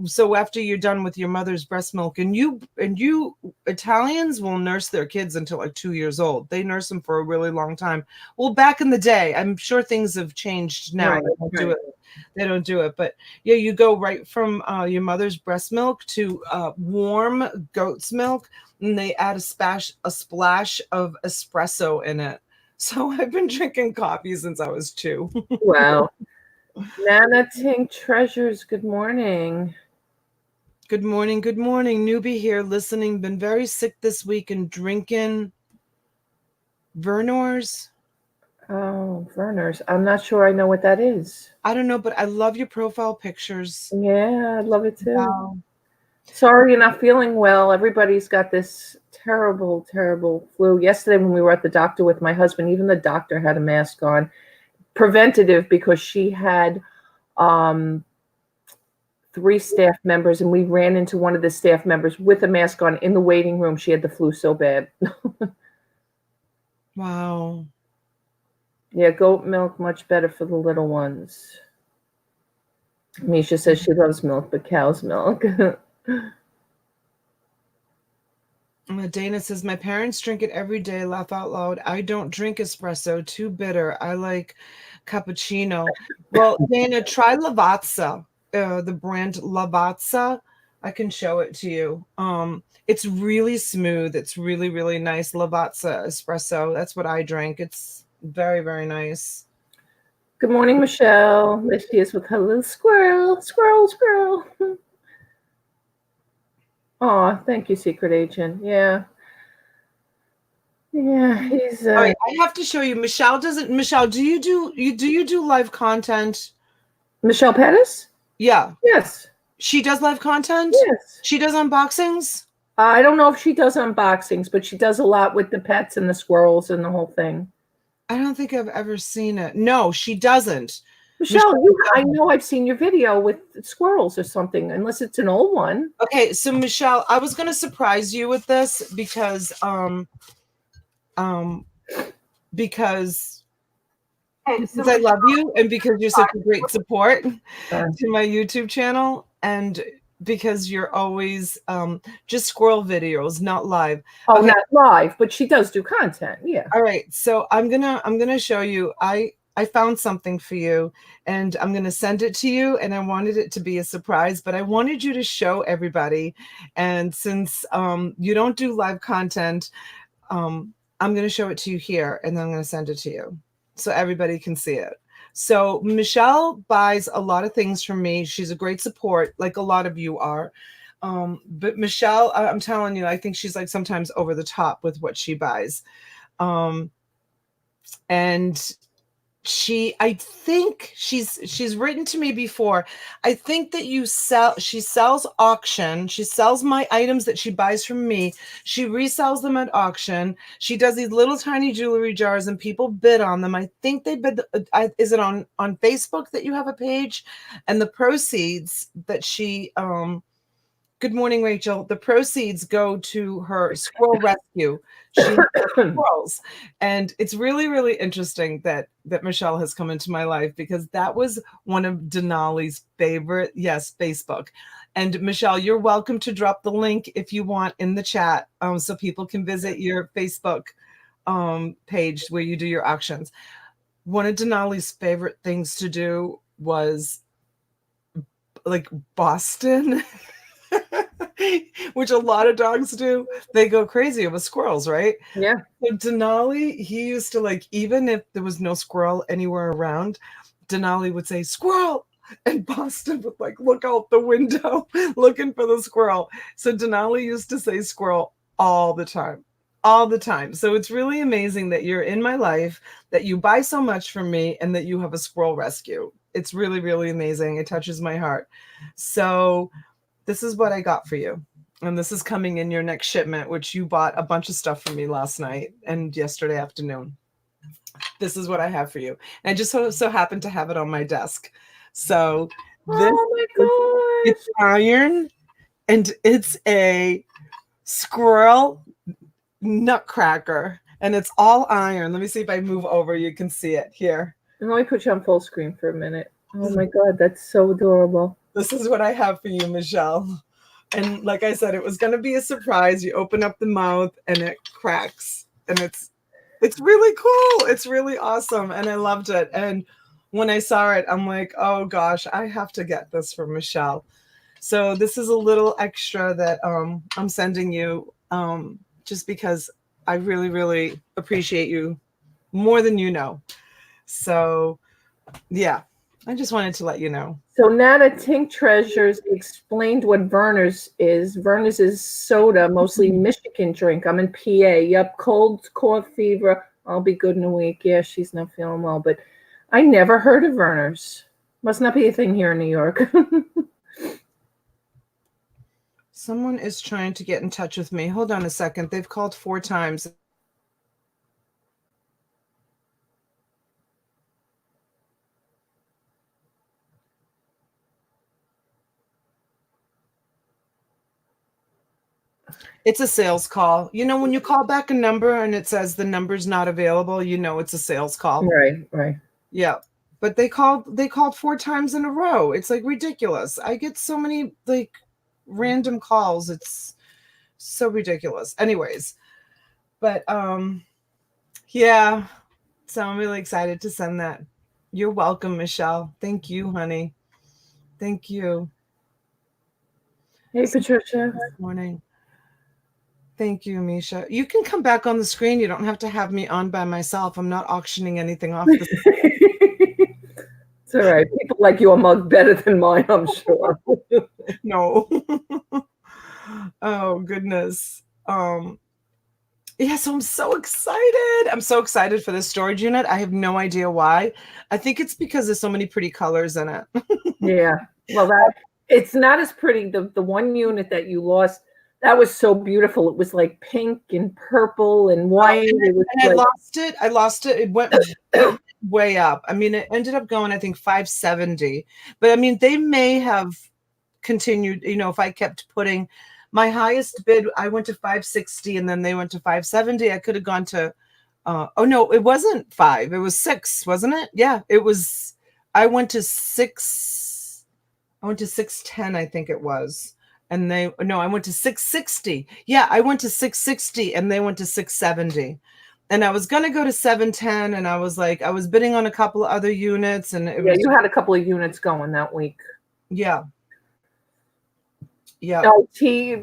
So after you're done with your mother's breast milk, and you Italians will nurse their kids until like 2 years old. They nurse them for a really long time. Well, back in the day, I'm sure things have changed now. Right, They don't do it. They don't do it, but yeah, you go right from your mother's breast milk to warm goat's milk, and they add a splash of espresso in it. So I've been drinking coffee since I was 2. Wow. Nana Tink Treasures, good morning. Good morning. Good morning. Newbie here listening. Been very sick this week and drinking Vernors. Oh, Verner's. I'm not sure I know what that is. I don't know, but I love your profile pictures. Yeah, I love it too. Wow. Sorry you're not feeling well. Everybody's got this terrible, terrible flu. Yesterday when we were at the doctor with my husband, even the doctor had a mask on. Preventative, because she had 3 staff members, and we ran into one of the staff members with a mask on in the waiting room. She had the flu so bad. Wow. Yeah, goat milk, much better for the little ones. Misha says she loves milk, but cow's milk. Dana says, my parents drink it every day, laugh out loud. I don't drink espresso, too bitter. I like cappuccino. Well, Dana, try Lavazza, the brand Lavazza. I can show it to you. It's really smooth. It's really, really nice. Lavazza espresso. That's what I drink. It's very, very nice. Good morning, Michelle. There she is with her little squirrel. Squirrel, squirrel. Oh, thank you, Secret Agent. Yeah. Yeah, he's All right, I have to show you. Michelle, do you do live content? Michelle Pettis? Yeah. Yes. She does live content? Yes. She does unboxings? I don't know if she does unboxings, but she does a lot with the pets and the squirrels and the whole thing. I don't think I've ever seen it. No, she doesn't. Michelle, I know I've seen your video with squirrels or something, unless it's an old one. Okay, so Michelle, I was going to surprise you with this because I love you and because you're such a great support to my YouTube channel, and because you're always just squirrel videos, not live. Oh, okay. Not live, but she does do content. Yeah. All right, so I'm gonna show you. I found something for you, and I'm going to send it to you, and I wanted it to be a surprise, but I wanted you to show everybody. And since you don't do live content, I'm going to show it to you here, and then I'm going to send it to you so everybody can see it. So Michelle buys a lot of things from me. She's a great support, like a lot of you are. But Michelle, I'm telling you, I think she's like sometimes over the top with what she buys. And I think she's written to me before. I think that she sells auction. She sells my items that she buys from me. She resells them at auction. She does these little tiny jewelry jars and people bid on them. I think they bid. Is it on Facebook that you have a page? And the proceeds that she, good morning, Rachel. The proceeds go to her squirrel rescue. She squirrels. And it's really, really interesting that Michelle has come into my life, because that was one of Denali's favorite. Yes, Facebook. And Michelle, you're welcome to drop the link if you want in the chat, so people can visit your Facebook page where you do your auctions. One of Denali's favorite things to do was like Boston. Which a lot of dogs do. They go crazy with squirrels, right? Yeah. So Denali, he used to, like, even if there was no squirrel anywhere around, Denali would say, "Squirrel!" And Boston would like look out the window looking for the squirrel. So Denali used to say squirrel all the time. All the time. So it's really amazing that you're in my life, that you buy so much from me, and that you have a squirrel rescue. It's really, really amazing. It touches my heart. So this is what I got for you. And this is coming in your next shipment, which you bought a bunch of stuff from me last night and yesterday afternoon. this is what I have for you. And I just so happened to have it on my desk. So this Oh my it's iron, and it's a squirrel nutcracker, and it's all iron. Let me see if I move over. You can see it here. gosh. Let me put you on full screen for a minute. Oh my God, that's so adorable. This is what I have for you, Michelle. And like I said, it was going to be a surprise. You open up the mouth and it cracks, and it's really cool. It's really awesome, and I loved it. And when I saw it, I'm like, oh gosh, I have to get this for Michelle. So this is a little extra that I'm sending you, just because I really, really appreciate you more than you know. So yeah, I just wanted to let you know. So now that Tink Treasures explained what Verner's is. Verner's is soda, mostly Michigan drink. I'm in PA. Yep, cold, cough, fever. I'll be good in a week. Yeah, she's not feeling well, but I never heard of Verner's. Must not be a thing here in New York. Someone is trying to get in touch with me. Hold on a second. They've called 4 times. It's a sales call. You know, when you call back a number and it says the number's not available, you know it's a sales call. Right. Yeah. But they called 4 times in a row. It's like ridiculous. I get so many like random calls. It's so ridiculous. Anyways, but yeah. So I'm really excited to send that. You're welcome, Michelle. Thank you, honey. Thank you. Hey, Patricia. Good morning. Thank you, Misha. You can come back on the screen. You don't have to have me on by myself. I'm not auctioning anything off. It's all right. People like your mug better than mine, I'm sure. No. Oh, goodness. Yeah, so I'm so excited. I'm so excited for this storage unit. I have no idea why. I think it's because there's so many pretty colors in it. Yeah. Well, it's not as pretty. The one unit that you lost, that was so beautiful. It was like pink and purple and white. I lost it. It went way up. I mean, it ended up going, I think, 570. But I mean, they may have continued, you know, if I kept putting my highest bid, I went to 560 and then they went to 570. I could have gone to, oh no, it wasn't 5. It was 6, wasn't it? Yeah, it was. I went to 610, I think it was. And I went to 660. Yeah, I went to 660 and they went to 670. And I was going to go to 710. And I was like, I was bidding on a couple of other units. And you had a couple of units going that week. Yeah. Yeah. Oh,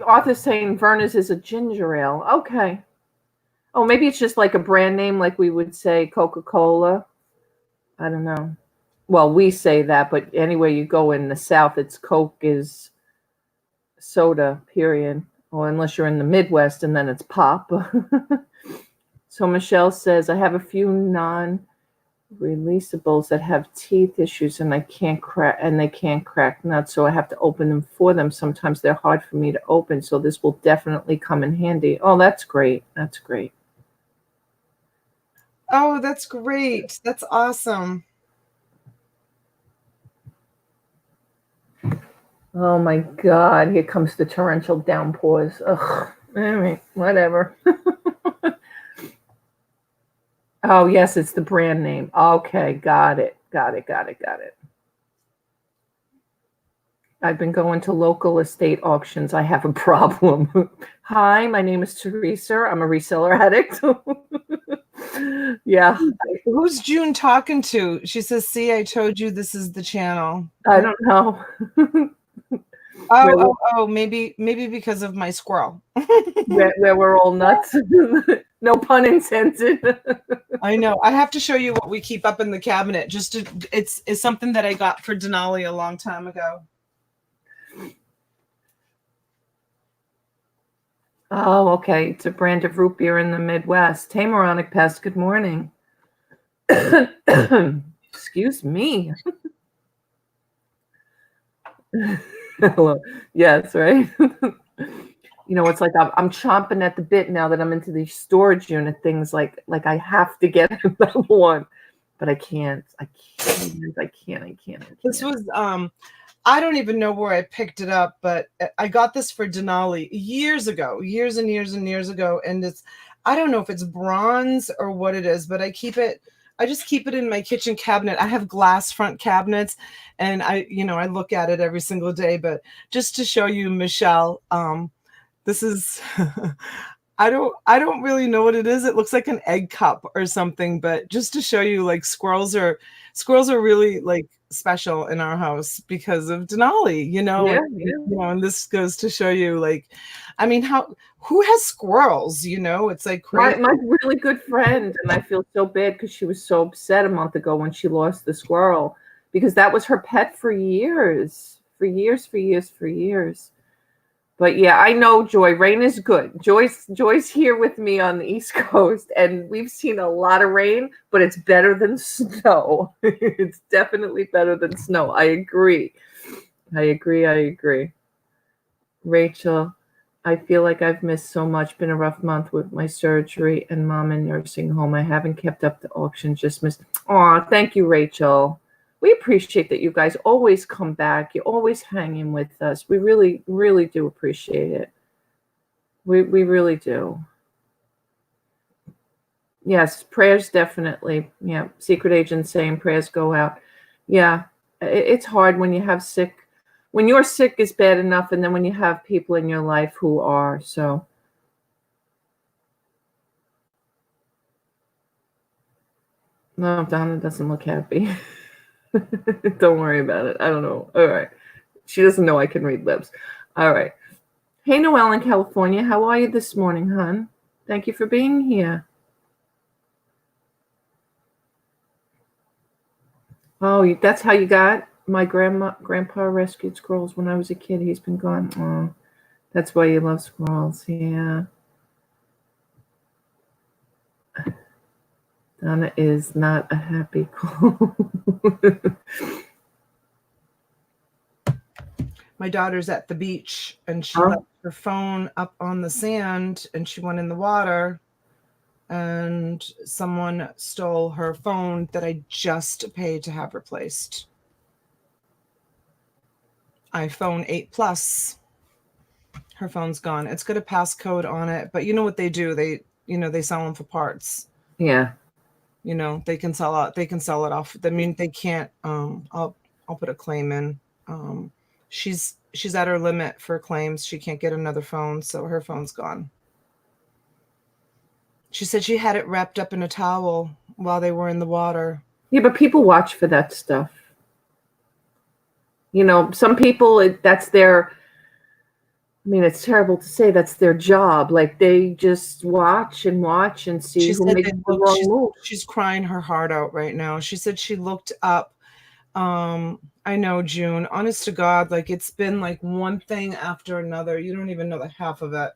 Arthur's saying Verner's is a ginger ale. Okay. Oh, maybe it's just like a brand name, like we would say Coca-Cola. I don't know. Well, we say that, but anywhere you go in the South, it's Coke is soda, period. Or unless you're in the Midwest, and then it's pop. So Michelle says, I have a few non-releasables that have teeth issues, and they can't crack nuts, so I have to open them for them. Sometimes they're hard for me to open, so this will definitely come in handy. Oh, that's great. That's great. Oh, that's great. That's awesome. Oh my God, here comes the torrential downpours. Ugh. All right, whatever. Oh, yes, it's the brand name. Okay, got it. I've been going to local estate auctions. I have a problem. Hi, my name is Teresa. I'm a reseller addict. Yeah. Who's June talking to? She says, see, I told you this is the channel. I don't know. Oh, maybe because of my squirrel. where we're all nuts. No pun intended. I know. I have to show you what we keep up in the cabinet. It's something that I got for Denali a long time ago. Oh, okay. It's a brand of root beer in the Midwest. Hey, Moronic Pest, good morning. Excuse me. Hello. Yes, right? it's like I'm chomping at the bit now that I'm into these storage unit things. Like I have to get another one, but I can't. I can't. This was I don't even know where I picked it up, but I got this for Denali years ago, years and years and years ago. And I don't know if it's bronze or what it is, but I just keep it in my kitchen cabinet. I have glass front cabinets and I look at it every single day, but just to show you, Michelle, this is, I don't really know what it is. It looks like an egg cup or something, but just to show you, like, squirrels are really, like, special in our house because of Denali, and this goes to show you, like, I mean, who has squirrels, it's like crazy. My really good friend, and I feel so bad because she was so upset a month ago when she lost the squirrel, because that was her pet for years. But yeah, I know, Joy. Rain is good. Joy's here with me on the East Coast, and we've seen a lot of rain, but it's better than snow. It's definitely better than snow. I agree. Rachel, I feel like I've missed so much. Been a rough month with my surgery and mom in nursing home. I haven't kept up the auction, just missed. Aw, thank you, Rachel. We appreciate that you guys always come back. You always hang in with us. We really, really do appreciate it. We really do. Yes, prayers definitely. Yeah, secret agent saying prayers go out. Yeah, it's hard when you have sick. When you're sick is bad enough, and then when you have people in your life who are, so. No, Donna doesn't look happy. Don't worry about it. I don't know. All right. She doesn't know I can read lips. All right. Hey, Noelle in California. How are you this morning, hon? Thank you for being here. Oh, that's how you got? My grandpa rescued squirrels when I was a kid. He's been gone. Oh, that's why you love squirrels. Yeah. Donna is not a happy girl. My daughter's at the beach and she left her phone up on the sand and she went in the water and someone stole her phone that I just paid to have replaced. iPhone 8 Plus. Her phone's gone. It's got a passcode on it, but you know what they do? They sell them for parts. Yeah. They can sell it off. I mean, they can't. I'll put a claim in. She's at her limit for claims. She can't get another phone, so her phone's gone. She said she had it wrapped up in a towel while they were in the water. Yeah, but people watch for that stuff. Some people, that's their. I mean, it's terrible to say that's their job. Like, they just watch and see who makes the wrong move. She's crying her heart out right now. She said she looked up. I know, June. Honest to God, like, it's been like one thing after another. You don't even know the half of it.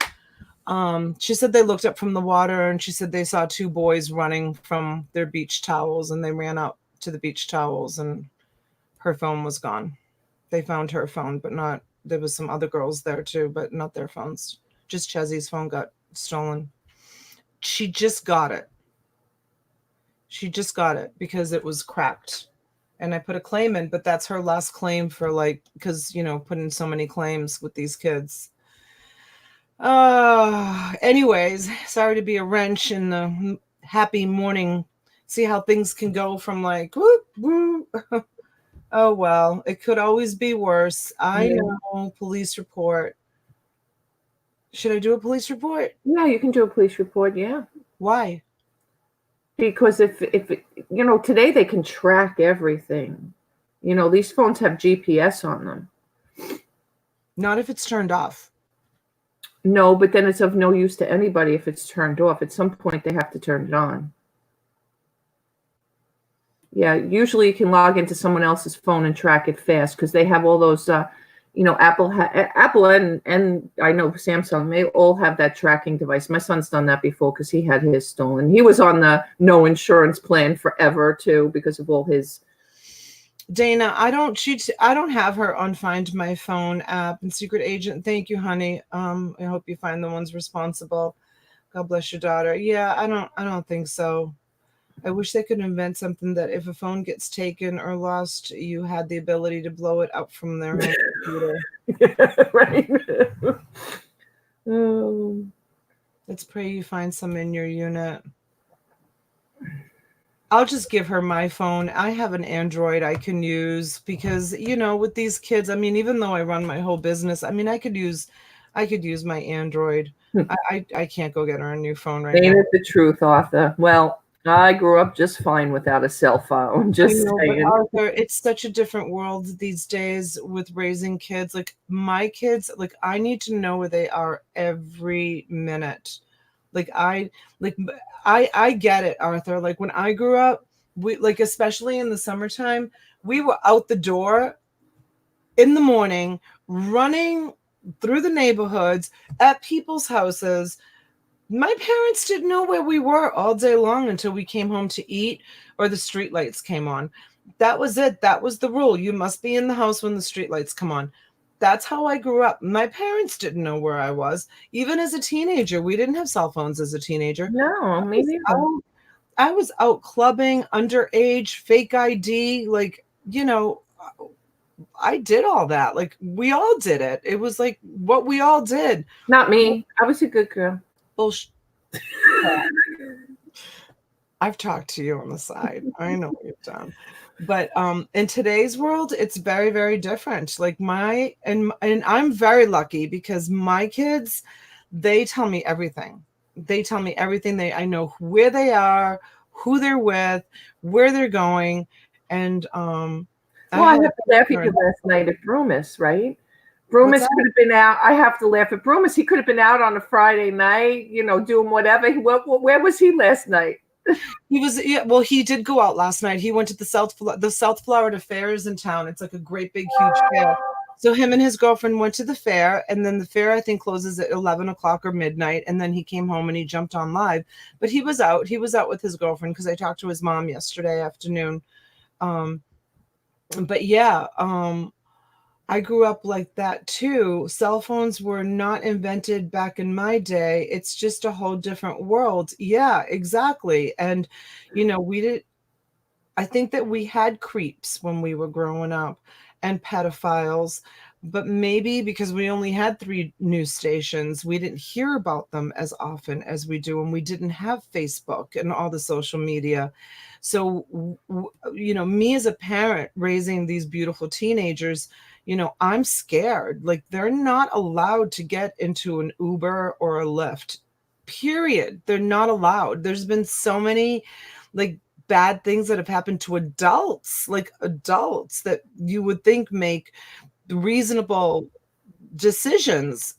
She said they looked up from the water and she said they saw two boys running from their beach towels and they ran up to the beach towels and her phone was gone. They found her phone, but not. There was some other girls there too, but not their phones. Just Chesy's phone got stolen. She just got it. Because it was cracked. And I put a claim in, but that's her last claim for, like, because, putting so many claims with these kids. Anyways, sorry to be a wrench in the happy morning. See how things can go from like, whoop, whoop. Oh, well, it could always be worse. I know. Police report. Should I do a police report? Yeah, you can do a police report. Yeah. Why? Because if today they can track everything. These phones have GPS on them. Not if it's turned off. No, but then it's of no use to anybody if it's turned off. At some point, they have to turn it on. Yeah, usually you can log into someone else's phone and track it fast because they have all those, Apple and I know Samsung, they all have that tracking device. My son's done that before because he had his stolen. He was on the no insurance plan forever too because of all his Dana, I don't have her on Find My Phone app. And Secret Agent, thank you, honey. I hope you find the ones responsible. God bless your daughter. Yeah, I don't think so. I wish they could invent something that if a phone gets taken or lost, you had the ability to blow it up from their home computer. Right. Oh. Let's pray you find some in your unit. I'll just give her my phone. I have an Android I can use because, with these kids, I mean, even though I run my whole business, I mean, I could use my Android. I can't go get her a new phone right now. Ain't it the truth, Arthur? Well, I grew up just fine without a cell phone. Just saying. But Arthur, it's such a different world these days with raising kids. Like my kids, like I need to know where they are every minute. I get it, Arthur. Like when I grew up, we like especially in the summertime, we were out the door in the morning, running through the neighborhoods at people's houses. My parents didn't know where we were all day long until we came home to eat or the street lights came on. That was it. That was the rule. You must be in the house when the street lights come on. That's how I grew up. My parents didn't know where I was. Even as a teenager, we didn't have cell phones as a teenager. No, me neither. I was out clubbing, underage, fake ID. I did all that. Like we all did it. It was like what we all did. Not me. I was a good girl. Bullshit. I've talked to you on the side. I know what you've done. But in today's world, it's very, very different. Like and I'm very lucky because my kids, they tell me everything. They tell me everything. I know where they are, who they're with, where they're going. And well, I have to laugh at you last night at Brumus, right? Brumus could have been out. I have to laugh at Brumus. He could have been out on a Friday night, doing whatever. Where was he last night? He was, well, he did go out last night. He went to the South Florida Fair is in town. It's like a great big huge fair. So him and his girlfriend went to the fair, and then the fair I think closes at 11 o'clock or midnight. And then he came home and he jumped on live. But he was out. He was out with his girlfriend because I talked to his mom yesterday afternoon. But yeah, I grew up like that too. Cell phones were not invented back in my day. It's just a whole different world. Yeah, exactly. And, I think that we had creeps when we were growing up and pedophiles, but maybe because we only had 3 news stations, we didn't hear about them as often as we do. And we didn't have Facebook and all the social media. So, me as a parent raising these beautiful teenagers, I'm scared. Like they're not allowed to get into an Uber or a Lyft, period. They're not allowed. There's been so many like bad things that have happened to adults that you would think make reasonable decisions.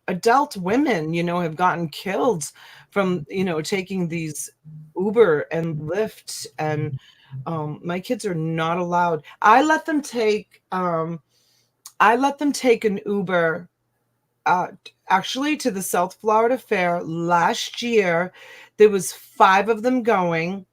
Adult women, have gotten killed from, taking these Uber and Lyft, and my kids are not allowed. I let them take an Uber actually to the South Florida Fair last year. There was 5 of them going.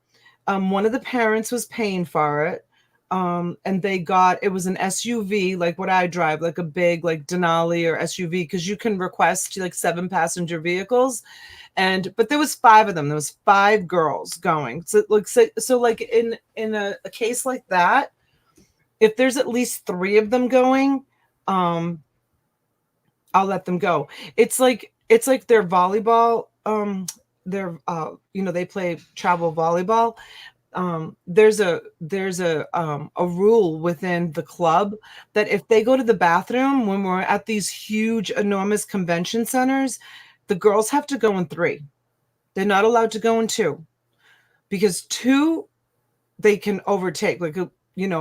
One of the parents was paying for it. And it was an SUV, like what I drive, like a big, like Denali or SUV, because you can request like 7 passenger vehicles. But there was 5 of them. There was 5 girls going. So like in a case like that, if there's at least 3 of them going, I'll let them go. It's like their volleyball, they play travel volleyball. There's a rule within the club that if they go to the bathroom when we're at these huge, enormous convention centers, the girls have to go in 3. They're not allowed to go in 2, because 2 they can overtake. Like a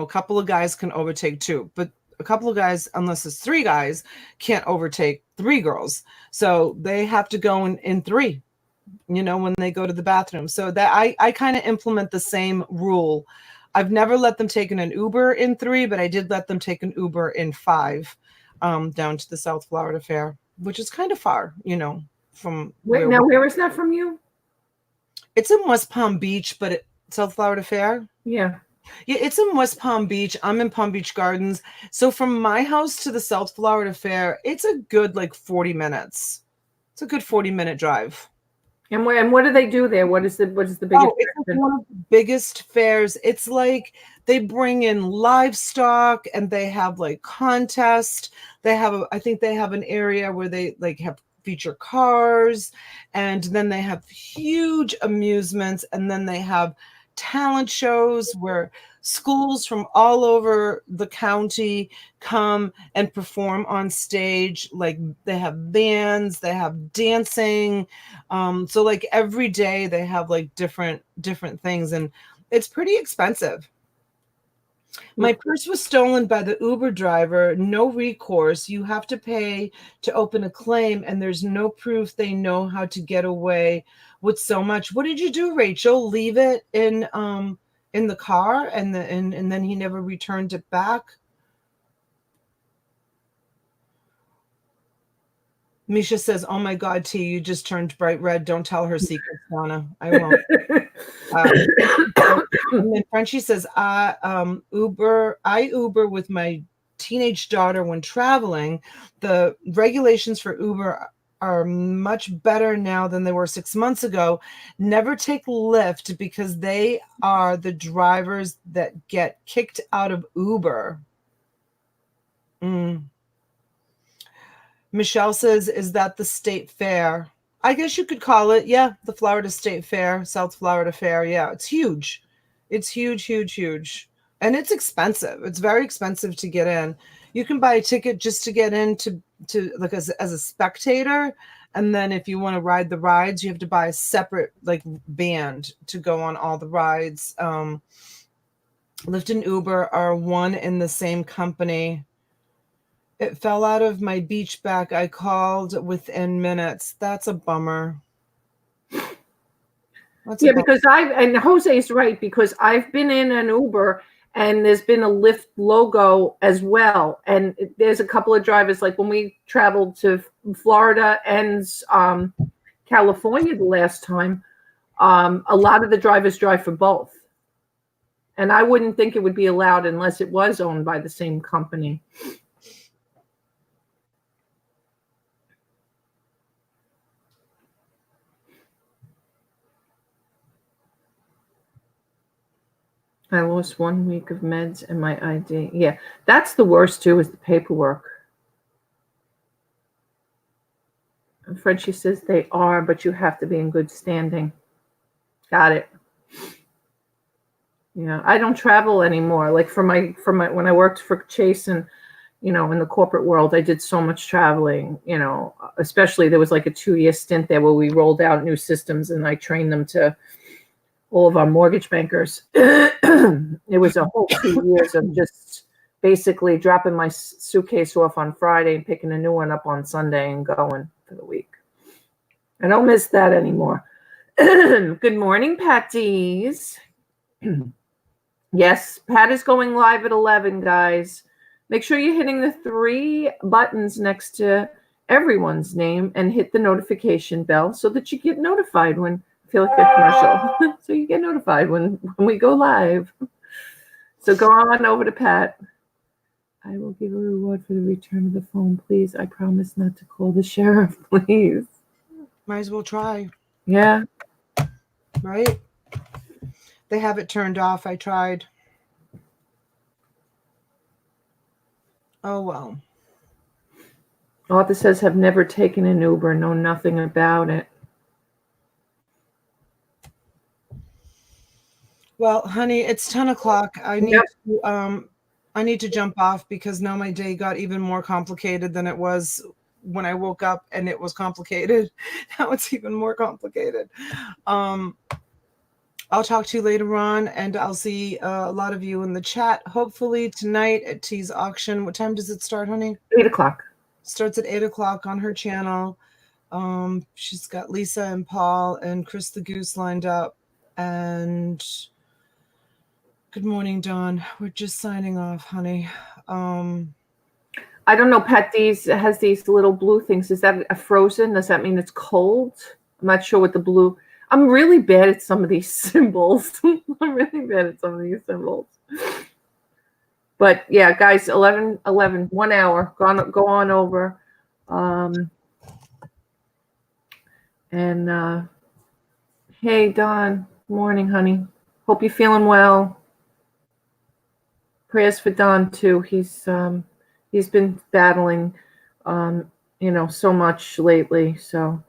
couple of guys can overtake 2, but a couple of guys, unless it's 3 guys, can't overtake 3 girls. So they have to go in 3. When they go to the bathroom. So that I kind of implement the same rule. I've never let them take an Uber in 3, but I did let them take an Uber in 5 down to the South Florida Fair, which is kind of far, from where is that from you? It's in West Palm Beach, but South Florida Fair. Yeah. Yeah, it's in West Palm Beach. I'm in Palm Beach Gardens. So from my house to the South Florida Fair, it's a good like 40 minutes. It's a good 40-minute drive. And what do they do there? What is the biggest It's like attraction? one of the biggest fairs. It's like they bring in livestock and they have like contests. They have I think they have an area where they like have feature cars, and then they have huge amusements, and then they have talent shows where schools from all over the county come and perform on stage. Like they have bands, they have dancing. So like every day they have like different things, and it's pretty expensive. My purse was stolen by the Uber driver. No recourse. You have to pay to open a claim, and there's no proof they know how to get away with so much. What did you do, Rachel? Leave it in the car, and then he never returned it back? Misha says, "Oh my God, T, you just turned bright red. Don't tell her secrets, Donna. I won't." And then Frenchie says, I Uber with my teenage daughter when traveling. The regulations for Uber are much better now than they were 6 months ago. Never take Lyft because they are the drivers that get kicked out of Uber. Michelle says, is that the state fair? I guess you could call it, yeah, the Florida State Fair, South Florida Fair. Yeah, it's huge. It's huge, huge, huge. And it's expensive. It's very expensive to get in. You can buy a ticket just to get in to like as a spectator. And then if you want to ride the rides, you have to buy a separate like band to go on all the rides. Lyft and Uber are one in the same company. It fell out of my beach bag. I called within minutes. That's a bummer. Yeah, because and Jose is right, because I've been in an Uber and there's been a Lyft logo as well. And there's a couple of drivers, like when we traveled to Florida and California the last time, a lot of the drivers drive for both. And I wouldn't think it would be allowed unless it was owned by the same company. I lost 1 week of meds and my ID. Yeah, that's the worst too, is the paperwork. And Frenchie says they are, but you have to be in good standing. Got it. Yeah, I don't travel anymore. Like for my when I worked for Chase and in the corporate world, I did so much traveling. Especially there was like a 2-year stint there where we rolled out new systems and I trained them to all of our mortgage bankers. It was a whole 2 years of just basically dropping my suitcase off on Friday and picking a new one up on Sunday and going for the week. I don't miss that anymore. Good morning, Patties. Yes, Pat is going live at 11, guys. Make sure you're hitting the 3 buttons next to everyone's name and hit the notification bell so that you get notified when I feel like a commercial. So you get notified when we go live. So go on over to Pat. I will give a reward for the return of the phone, please. I promise not to call the sheriff, please. Might as well try. Yeah. Right? They have it turned off. I tried. Oh, well. Arthur says, have never taken an Uber, know nothing about it. Well, honey, it's 10 o'clock. I need to jump off because now my day got even more complicated than it was when I woke up, and it was complicated. Now it's even more complicated. I'll talk to you later on, and I'll see a lot of you in the chat, hopefully tonight at T's auction. What time does it start, honey? 8 o'clock. Starts at 8 o'clock on her channel. She's got Lisa and Paul and Chris the Goose lined up. And good morning, Dawn. We're just signing off, honey. I don't know, Pat. Has these little blue things. Is that a frozen? Does that mean it's cold? I'm not sure what the blue. I'm really bad at some of these symbols. I'm really bad at some of these symbols. But yeah, guys, 11, 1 hour. Go on over. Hey, Don. Morning, honey. Hope you're feeling well. Prayers for Don too. He's been battling, so much lately. So,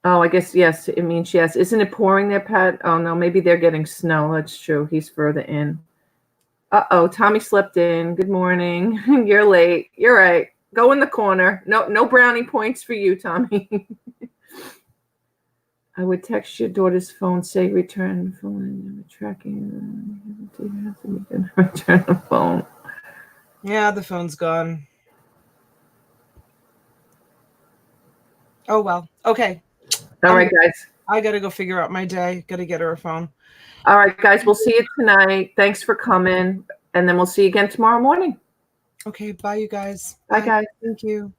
oh, I guess yes. It means yes. Isn't it pouring there, Pat? Oh no, maybe they're getting snow. That's true. He's further in. Uh-oh, Tommy slept in. Good morning. You're late. You're right. Go in the corner. No brownie points for you, Tommy. I would text your daughter's phone, say return phone, tracking. Do you have to return the phone? Yeah, the phone's gone. Oh, well. Okay. All right, guys. I got to go figure out my day. Got to get her a phone. All right, guys. We'll see you tonight. Thanks for coming. And then we'll see you again tomorrow morning. Okay. Bye, you guys. Bye, guys. Thank you.